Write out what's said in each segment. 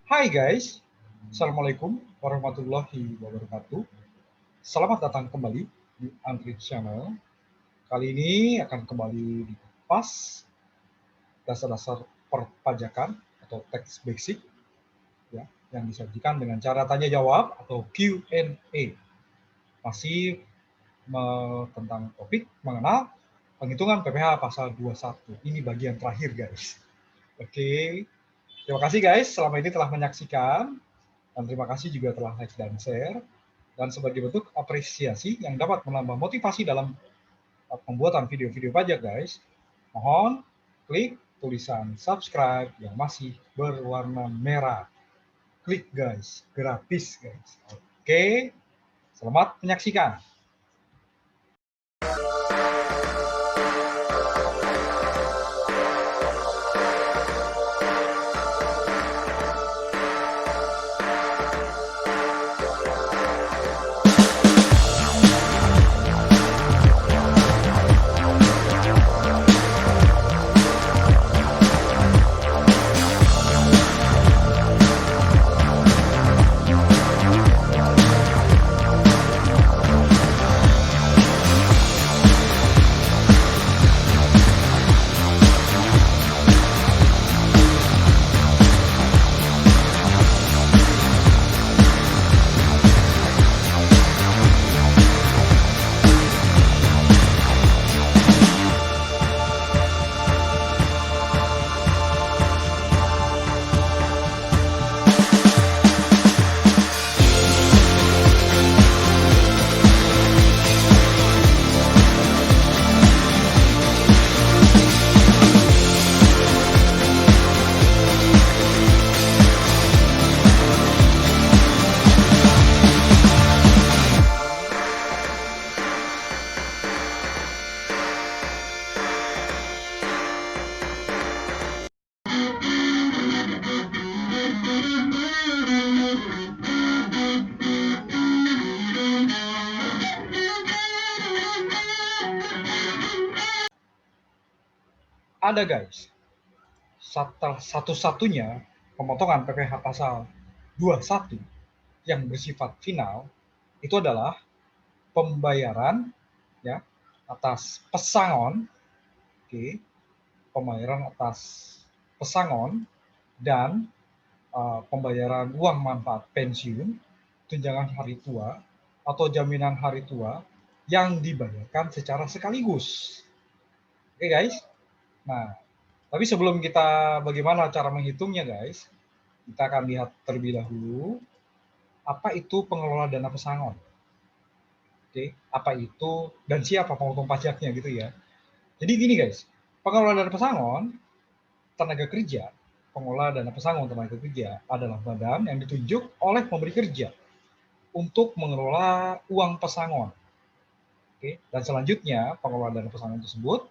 Hai guys, Assalamualaikum warahmatullahi wabarakatuh. Selamat datang kembali di Android Channel. Kali ini akan kembali dikupas dasar-dasar perpajakan atau tax basic ya, yang disajikan dengan cara tanya jawab atau Q&A. Masih tentang topik mengenal penghitungan PPh pasal 21. Ini bagian terakhir guys. Oke, terima kasih guys selama ini telah menyaksikan. Dan terima kasih juga telah like dan share. Dan sebagai bentuk apresiasi yang dapat menambah motivasi dalam pembuatan video-video pajak guys, mohon klik tulisan subscribe yang masih berwarna merah. Klik guys, gratis guys. Oke, selamat menyaksikan. Ada guys, satu-satunya pemotongan PPh pasal 21 yang bersifat final itu adalah pembayaran ya atas pesangon, oke, pembayaran atas pesangon dan pembayaran uang manfaat pensiun, tunjangan hari tua atau jaminan hari tua yang dibayarkan secara sekaligus. Oke guys. Nah, tapi sebelum kita bagaimana cara menghitungnya guys, kita akan lihat terlebih dahulu apa itu pengelola dana pesangon. Oke, apa itu dan siapa pemotong pajaknya gitu ya. Jadi gini guys, pengelola dana pesangon tenaga kerja, pengelola dana pesangon tenaga kerja adalah badan yang ditunjuk oleh pemberi kerja untuk mengelola uang pesangon. Oke, dan selanjutnya pengelola dana pesangon tersebut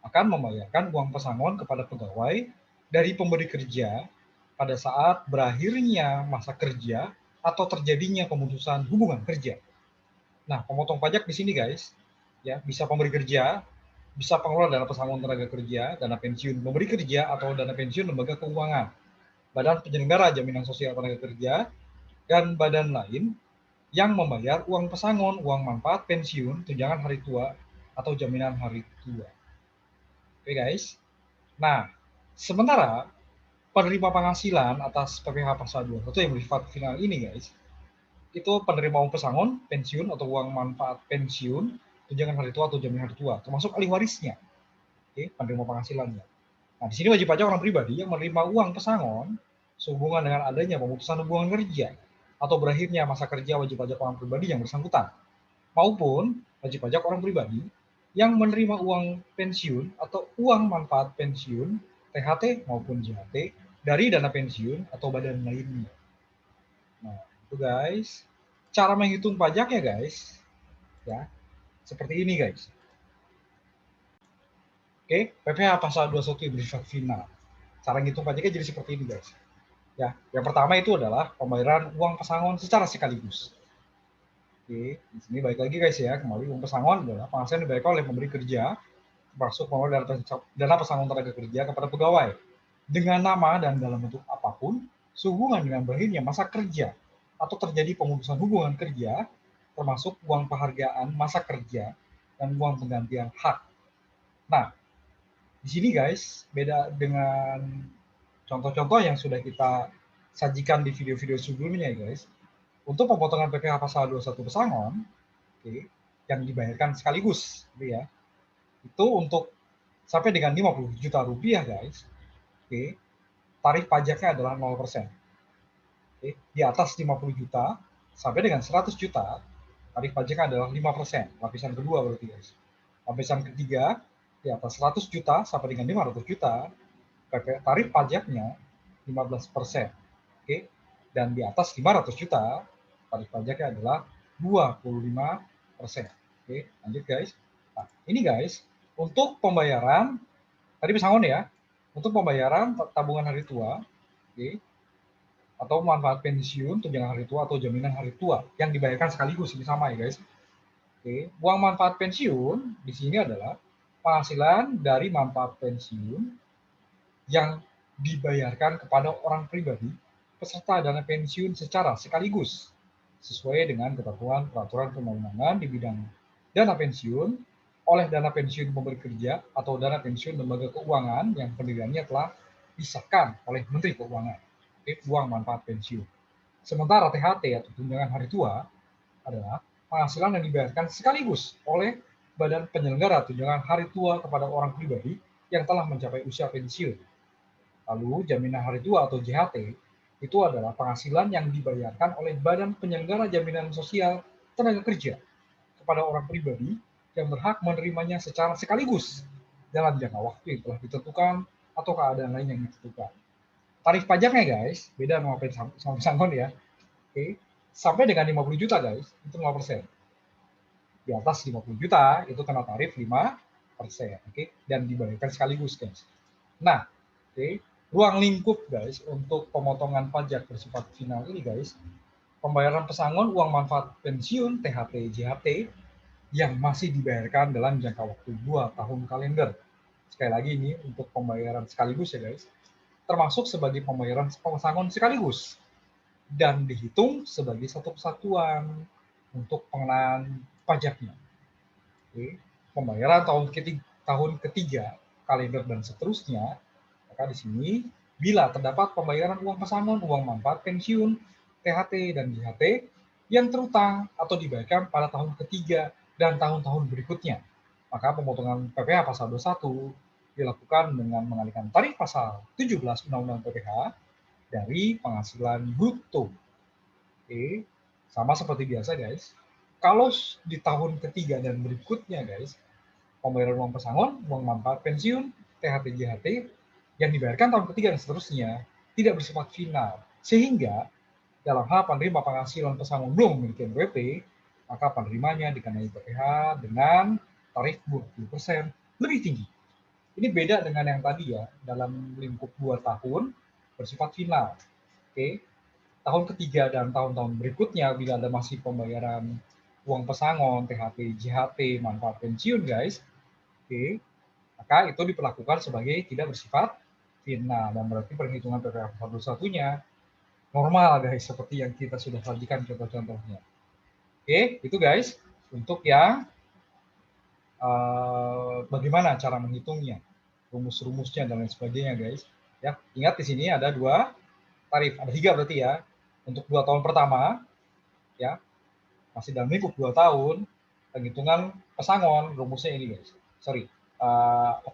akan membayarkan uang pesangon kepada pegawai dari pemberi kerja pada saat berakhirnya masa kerja atau terjadinya pemutusan hubungan kerja. Nah, pemotong pajak di sini guys, ya bisa pemberi kerja, bisa pengelola dana pesangon tenaga kerja, dana pensiun pemberi kerja atau dana pensiun lembaga keuangan, badan penyelenggara jaminan sosial tenaga kerja, dan badan lain yang membayar uang pesangon, uang manfaat pensiun, tunjangan hari tua, atau jaminan hari tua. Oke guys. Nah, sementara penerima penghasilan atas PPh pasal 21 yang bersifat final ini guys, itu penerima uang pesangon, pensiun atau uang manfaat pensiun, tunjangan hari tua atau jaminan hari tua, termasuk ahli warisnya. Oke, penerima penghasilannya. Nah, di sini wajib pajak orang pribadi yang menerima uang pesangon sehubungan dengan adanya pemutusan hubungan kerja atau berakhirnya masa kerja wajib pajak orang pribadi yang bersangkutan, maupun wajib pajak orang pribadi yang menerima uang pensiun atau uang manfaat pensiun, THT maupun JHT, dari dana pensiun atau badan lainnya. Nah, itu guys. Cara menghitung pajaknya guys, ya, seperti ini guys. Oke, PPh pasal 21 yang bersifat final. Cara menghitung pajaknya jadi seperti ini guys. Ya, yang pertama itu adalah pembayaran uang pesangon secara sekaligus. Oke, di sini balik lagi guys ya, kembali uang pesangon adalah penghasilan dibayarkan oleh pemberi kerja, termasuk pengelola dana pesangon tenaga kerja kepada pegawai dengan nama dan dalam bentuk apapun sehubungan dengan berakhirnya masa kerja atau terjadi pemutusan hubungan kerja, termasuk uang penghargaan masa kerja dan uang penggantian hak. Nah, di sini guys, beda dengan contoh-contoh yang sudah kita sajikan di video-video sebelumnya guys. Untuk pemotongan PPh pasal 21 pesangon, yang dibayarkan sekaligus, gitu ya. Itu untuk sampai dengan 50 juta rupiah guys, tarif pajaknya adalah 0%. Di atas 50 juta sampai dengan 100 juta, tarif pajaknya adalah 5%. Lapisan kedua berarti guys. Lapisan ketiga, di atas 100 juta sampai dengan 500 juta, tarif pajaknya 15%. Dan di atas 500 juta, tarif pajaknya adalah 25%. Lanjut guys. Nah, ini guys, untuk pembayaran, tadi pesangon ya, untuk pembayaran tabungan hari tua, atau manfaat pensiun, tunjangan hari tua atau jaminan hari tua yang dibayarkan sekaligus, ini sama ya guys. Uang manfaat pensiun di sini adalah penghasilan dari manfaat pensiun yang dibayarkan kepada orang pribadi peserta dana pensiun secara sekaligus sesuai dengan ketentuan peraturan perundang-undangan di bidang dana pensiun oleh dana pensiun pemberi kerja atau dana pensiun lembaga keuangan yang pendiriannya telah disahkan oleh Menteri Keuangan. Uang manfaat pensiun. Sementara THT atau tunjangan hari tua adalah penghasilan yang dibayarkan sekaligus oleh badan penyelenggara tunjangan hari tua kepada orang pribadi yang telah mencapai usia pensiun. Lalu jaminan hari tua atau JHT itu adalah penghasilan yang dibayarkan oleh badan penyelenggara jaminan sosial tenaga kerja kepada orang pribadi yang berhak menerimanya secara sekaligus dalam jangka waktu yang telah ditentukan atau keadaan lain yang ditentukan. Tarif pajaknya guys, beda sama pesangon ya. Sampai dengan 50 juta guys, itu 5%. Di atas 50 juta itu kena tarif 5%, dan dibayarkan sekaligus guys. Nah, ruang lingkup guys untuk pemotongan pajak bersifat final ini guys, pembayaran pesangon uang manfaat pensiun THT JHT yang masih dibayarkan dalam jangka waktu 2 tahun kalender. Sekali lagi ini untuk pembayaran sekaligus ya guys, termasuk sebagai pembayaran pesangon sekaligus dan dihitung sebagai satu kesatuan untuk pengenaan pajaknya. Pembayaran tahun ketiga kalender dan seterusnya, maka di sini bila terdapat pembayaran uang pesangon, uang manfaat pensiun, THT dan JHT yang terutang atau dibayarkan pada tahun ketiga dan tahun-tahun berikutnya, maka pemotongan PPh pasal 21 dilakukan dengan mengalihkan tarif pasal 17 Undang-Undang PPh dari penghasilan bruto. Sama seperti biasa guys. Kalau di tahun ketiga dan berikutnya guys, pembayaran uang pesangon, uang manfaat pensiun, THT JHT yang dibayarkan tahun ketiga dan seterusnya tidak bersifat final. Sehingga dalam hal penerima penghasilan pesangon belum memiliki NPWP, maka penerimanya dikenai PPh dengan tarif 20% lebih tinggi. Ini beda dengan yang tadi ya, dalam lingkup 2 tahun bersifat final. Tahun ketiga dan tahun-tahun berikutnya bila ada masih pembayaran uang pesangon, THT, JHT, manfaat pensiun guys, maka itu diperlakukan sebagai tidak bersifat final dan berarti perhitungan PPh pasal 21-nya normal guys, seperti yang kita sudah sajikan contoh-contohnya. Itu guys untuk yang bagaimana cara menghitungnya, rumus-rumusnya dan lain sebagainya guys. Ya, ingat di sini ada 2 tarif, ada 3 berarti ya. Untuk 2 tahun pertama, ya masih dalam lingkup 2 tahun, penghitungan pesangon rumusnya ini guys.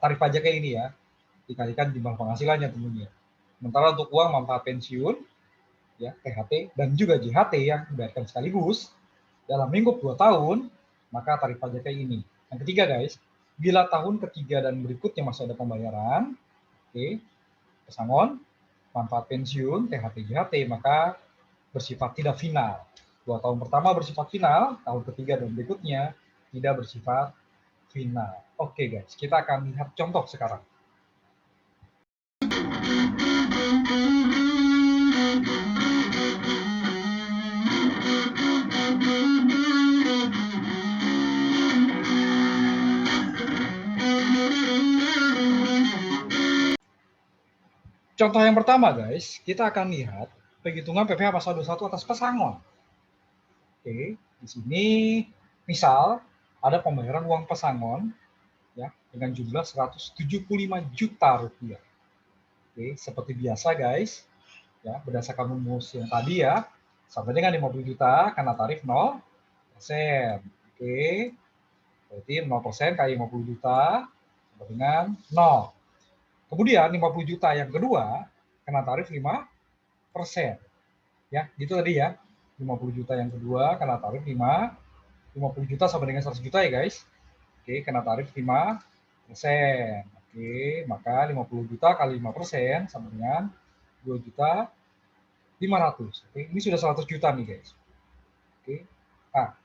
Tarif pajaknya ini ya, dikalikan jumlah penghasilannya tentunya. Sementara untuk uang manfaat pensiun, ya THT dan juga JHT yang dibayarkan sekaligus dalam lingkup 2 tahun, maka tarif pajaknya ini. Yang ketiga guys, bila tahun ketiga dan berikutnya masih ada pembayaran, pesangon, manfaat pensiun, THT, JHT, maka bersifat tidak final. 2 tahun pertama bersifat final, tahun ketiga dan berikutnya tidak bersifat final. Oke guys, kita akan lihat contoh sekarang. Contoh yang pertama guys, kita akan lihat penghitungan PPh pasal 21 atas pesangon. Oke, di sini misal ada pembayaran uang pesangon ya dengan jumlah 175 juta rupiah. Oke, seperti biasa guys, ya berdasarkan rumus yang tadi ya, sampai dengan 50 juta karena tarif 0%. Oke, berarti 0% kali 50 juta sama dengan 0. Kemudian 50 juta yang kedua kena tarif 5%. Ya, gitu tadi ya. 50 juta yang kedua kena tarif 50 juta sama dengan 100 juta ya guys. Oke, kena tarif 5%. Oke, maka 50 juta kali 5% sama dengan 2 juta 500. Oke, ini sudah 100 juta nih guys. Oke. Nah,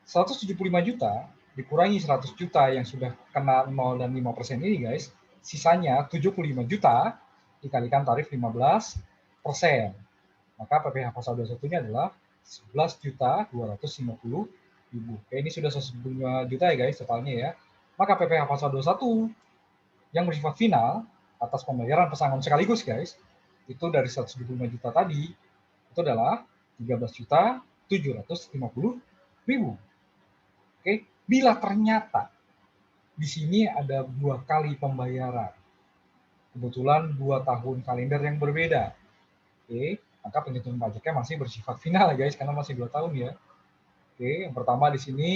175 juta dikurangi 100 juta yang sudah kena 0 dan 5% ini guys, sisanya 75 juta dikalikan tarif 15%. Maka PPh pasal 21-nya adalah 11.250.000. Oke, ini sudah 175 juta ya guys totalnya ya. Maka PPh pasal 21 yang bersifat final atas pembayaran pesangon sekaligus guys, itu dari 175 juta tadi, itu adalah 13.750.000. Oke, bila ternyata di sini ada 2 kali pembayaran, kebetulan 2 tahun kalender yang berbeda, oke, maka penghitungan pajaknya masih bersifat final ya guys, karena masih 2 tahun ya. Oke, yang pertama di sini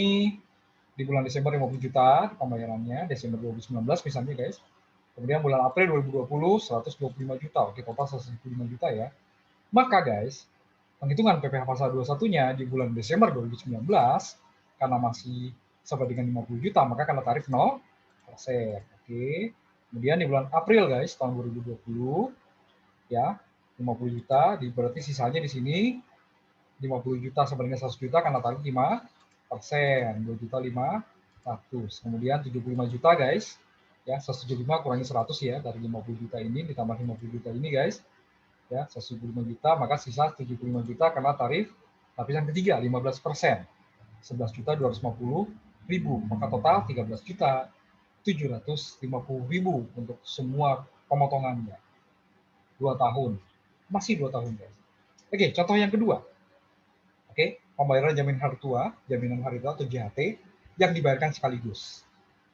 di bulan Desember 50 juta pembayarannya, Desember 2019 misalnya guys. Kemudian bulan April 2020 125 juta, oke total 125 juta ya. Maka guys, penghitungan PPh pasal 21-nya di bulan Desember 2019 karena masih sama dengan 50 juta, maka karena tarif 0%. Oke. Kemudian di bulan April guys, tahun 2020 ya, 50 juta, berarti sisanya di sini 50 juta sama dengan 100 juta karena tarif 5%, 2 juta 500. Kemudian 75 juta guys, ya 175 kurangi 100 ya, dari 50 juta ini ditambah 50 juta ini guys, ya 175 juta, maka sisa 75 juta karena tarif lapisan ketiga 15%, 11.250.000, maka total 13.750.000 untuk semua pemotongannya. 2 tahun, masih 2 tahun guys. Oke, contoh yang kedua. Oke, pembayaran jaminan hari tua atau JHT yang dibayarkan sekaligus.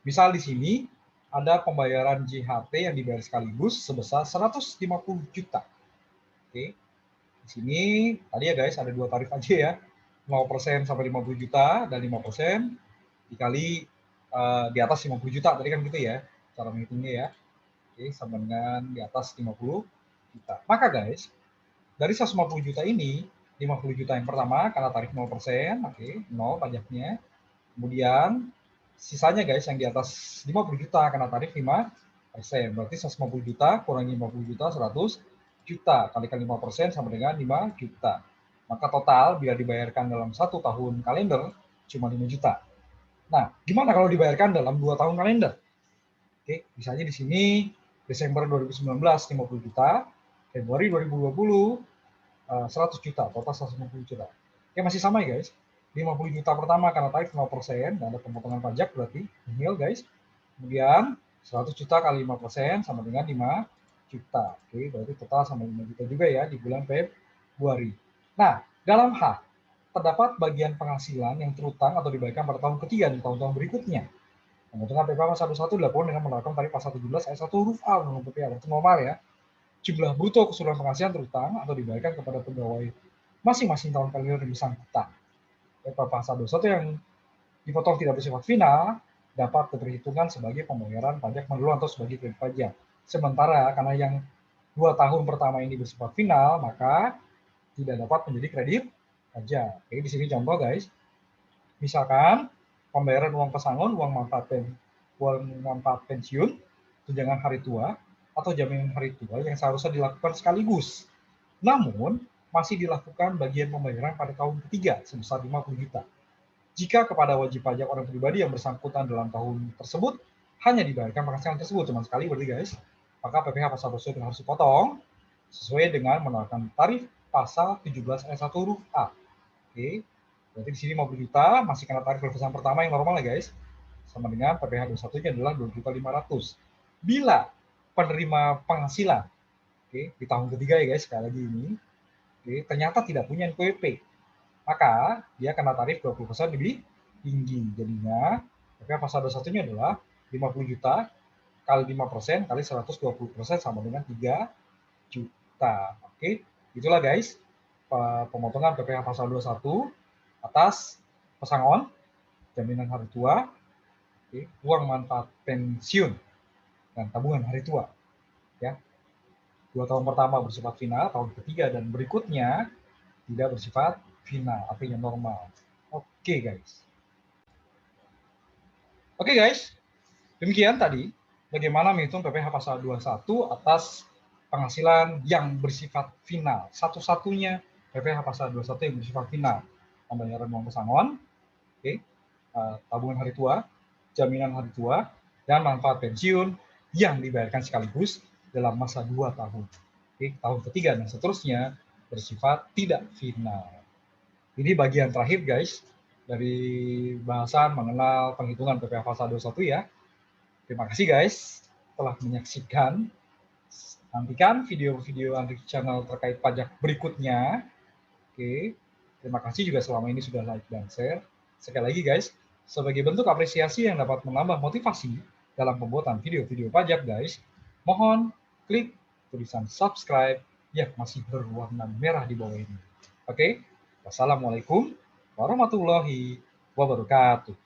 Misal di sini ada pembayaran JHT yang dibayar sekaligus sebesar 150 juta. Oke, di sini tadi ya guys ada 2 tarif aja ya, 0% sampai 50 juta dan 5% dikali di atas 50 juta tadi kan gitu ya cara menghitungnya ya. Oke, sama dengan di atas 50 juta. Maka guys, dari 150 juta ini 50 juta yang pertama karena tarif 0%, oke, 0 pajaknya. Kemudian sisanya guys yang di atas 50 juta karena tarif 5%. Berarti 150 juta kurangi 50 juta 100 juta kalikan 5% sama dengan 5 juta. Maka total bila dibayarkan dalam 1 tahun kalender cuma 5 juta. Nah, gimana kalau dibayarkan dalam 2 tahun kalender? Oke, misalnya di sini Desember 2019 50 juta, Februari 2020 100 juta, total 150 juta. Oke, masih sama ya guys. 50 juta pertama karena tarif 0%, dan ada pemotongan pajak berarti nil guys. Kemudian 100 juta kali 5% sama dengan 5 juta. Oke, berarti total sama 5 juta juga ya di bulan Februari. Nah, dalam hal terdapat bagian penghasilan yang terutang atau dibayarkan pada tahun ketiga dan tahun-tahun berikutnya. Penghitungan PPh pasal 21 dilakukan dengan menerapkan tarif pasal 17 ayat 1 huruf A Undang-Undang PPh, itu normal ya. Jumlah bruto keseluruhan penghasilan terutang atau dibayarkan kepada pegawai masing-masing tahun kalender yang bersangkutan. PPh pasal 21 yang dipotong tidak bersifat final dapat diperhitungkan sebagai pembayaran pajak menyeluruh atau sebagai kredit pajak. Sementara karena yang 2 tahun pertama ini bersifat final, maka tidak dapat menjadi kredit pajak. Oke, di sini contoh guys. Misalkan pembayaran uang pesangon, uang manfaat pensiun, tunjangan hari tua, atau jaminan hari tua yang seharusnya dilakukan sekaligus. Namun, masih dilakukan bagian pembayaran pada tahun ketiga sebesar 50 juta. Jika kepada wajib pajak orang pribadi yang bersangkutan dalam tahun tersebut hanya dibayarkan penghasilan tersebut cuma sekali berarti guys, maka PPh pasal 21 harus dipotong sesuai dengan menerapkan tarif pasal 17 ayat 1 huruf A. Oke, berarti di sini 50 juta masih kena tarif levesan pertama yang normal ya guys, sama dengan PPh 21-nya adalah 2.500.000. Bila penerima penghasilan Oke, di tahun ketiga ya guys, sekali lagi ini, oke, ternyata tidak punya NPWP, maka dia kena tarif 20% lebih tinggi. Jadinya PPh pasal 21-nya adalah 50 juta kali 5% kali 120% sama dengan 3 juta. Oke, itulah guys pemotongan PPh pasal 21 atas pesangon, jaminan hari tua, oke, uang manfaat pensiun, dan tabungan hari tua. Ya, 2 tahun pertama bersifat final, tahun ketiga dan berikutnya tidak bersifat final, artinya normal. Oke guys. Oke guys, demikian tadi bagaimana menghitung PPh pasal 21 atas penghasilan yang bersifat final. Satu-satunya PPh pasal 21 yang bersifat final. Pembayaran uang pesangon, oke, tabungan hari tua, jaminan hari tua, dan manfaat pensiun yang dibayarkan sekaligus dalam masa 2 tahun. Oke, tahun ketiga dan seterusnya bersifat tidak final. Ini bagian terakhir guys dari bahasan mengenal penghitungan PPh pasal 21 ya. Terima kasih guys telah menyaksikan. Nantikan video-video Andrik Channel terkait pajak berikutnya. Oke, terima kasih juga selama ini sudah like dan share. Sekali lagi guys, sebagai bentuk apresiasi yang dapat menambah motivasi dalam pembuatan video-video pajak guys, mohon klik tulisan subscribe yang masih berwarna merah di bawah ini. Oke, wassalamualaikum warahmatullahi wabarakatuh.